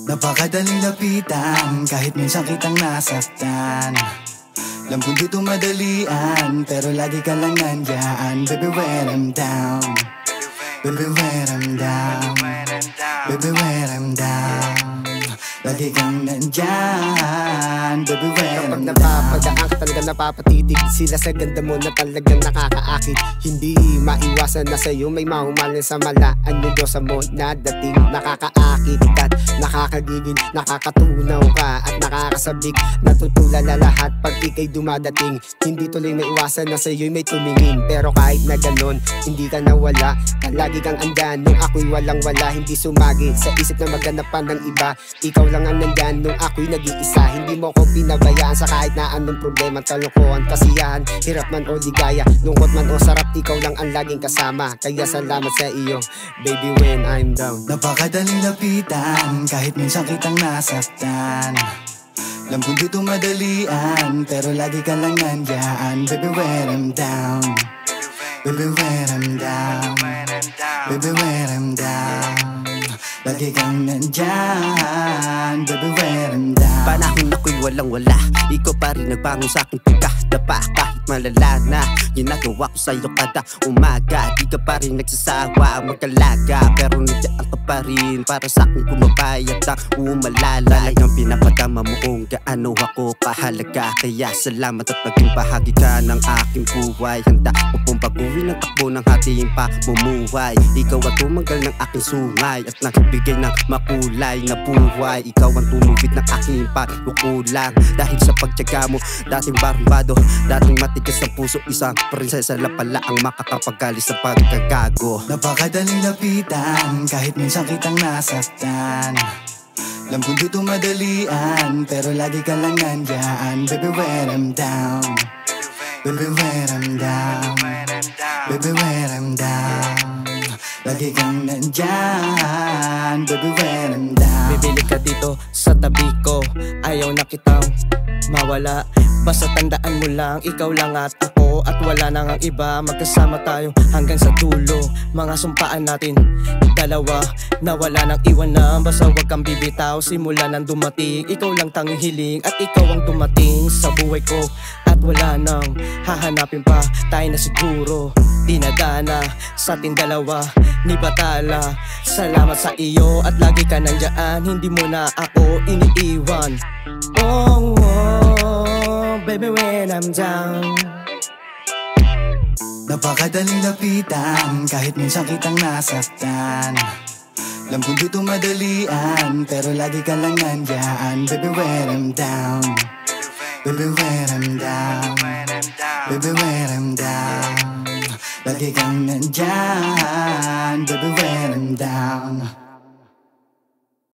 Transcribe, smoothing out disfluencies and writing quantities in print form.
Napakadaling lapitan kahit minsan kitang nasaktan. Alam kong di ito madalian, pero lagi ka lang nandyan. Baby, when I'm down, baby, when I'm down, baby, when I'm down, lagi kang nandyan. Baby, when I'm down. Kapag napapadaan ka talaga napapatitig sila sa ganda mo na talagang nakakaakit. Hindi maiwasan na sa'yo may mahumalin sa malaan yung dosa mo na dating. Nakakaakit at nakakagigil, nakakatunaw ka at nakakasabik. Natutulala lahat pag ikay dumadating. Hindi tuloy maiwasan na sa'yo may tumingin. Pero kahit na ganon, hindi ka nawala. Lagi kang andyan nung ako'y walang wala. Hindi sumagi sa isip na maghanap pa ng iba. Ikaw lang ang nandyan nung ako'y nag-iisa. Hindi mo ko pinabayaan sa kahit na anong problema, kalokohan, kasiyahan, hirap man o ligaya, lungkot man o sarap, ikaw lang ang laging kasama. Kaya salamat sa iyo, baby, when I'm down. Napakadaling lapitan kahit minsan kitang nasaktan. Alam kong di ito madalian, pero lagi ka lang nandyan. Baby, when I'm down, baby, when I'm down, baby, when I'm down, lagi kang nandyan. Baby, when I'm down. Panahon ako'y walang wala, ikaw pa rin nagbangon sa'king pagkadapa. Kahit malala na ginagawa ko sa'yo kada umaga, di ka pa rin nagsasawa magkalaga. Pero nandiyan ka pa rin para sa'kin kumabayat ang umalala. Talagang pinapadama mo kung gaano ako kahalaga. Kaya salamat at naging bahagi ka ng aking buhay. Handa ko pong baguhin ang takbo ng ating pamumuhay. Ikaw ang tumanggal ng aking sungay at nagbigay ng makulay na buhay. Ikaw ang tumugit ng aking pagkukulang. Dahil sa pagtiyaga mo, dating barumbado, dating matigas ang puso, isang prinsesa na pala ang makakapagalis sa pagkagago. Napakadaling lapitan kahit minsan kitang nasaktan. Alam kong di ito madalian, pero lagi ka lang nandyan. Baby, when I'm down, baby, when I'm down, baby, when I'm down, lagi kang nandyan. Baby, when I'm down. Bibili ka dito sa tabi ko, ayaw na kitang mawala. Basta tandaan mo lang, ikaw lang at ako, at wala na ngang iba. Magkasama tayo hanggang sa dulo. Mga sumpaan natin dalawa na wala nang iwanan. Basta wag kang bibitaw, simula nang dumating. Ikaw lang tanging hiling at ikaw ang dumating sa buhay ko. At wala nang hahanapin pa, tayo na siguro dinadana sa ating dalawa ni Batala. Salamat sa iyo at lagi ka nandiyan, hindi mo na ako iniiwan. Oh, oh, baby, when I'm down. Napakadaling lapitan kahit minsan kitang nasaktan. Alam kong di ito madalian, pero lagi ka lang nandyan. Baby, when I'm down, baby, when I'm down, baby, when I'm down, lagi kang nandyan. Baby, when I'm down.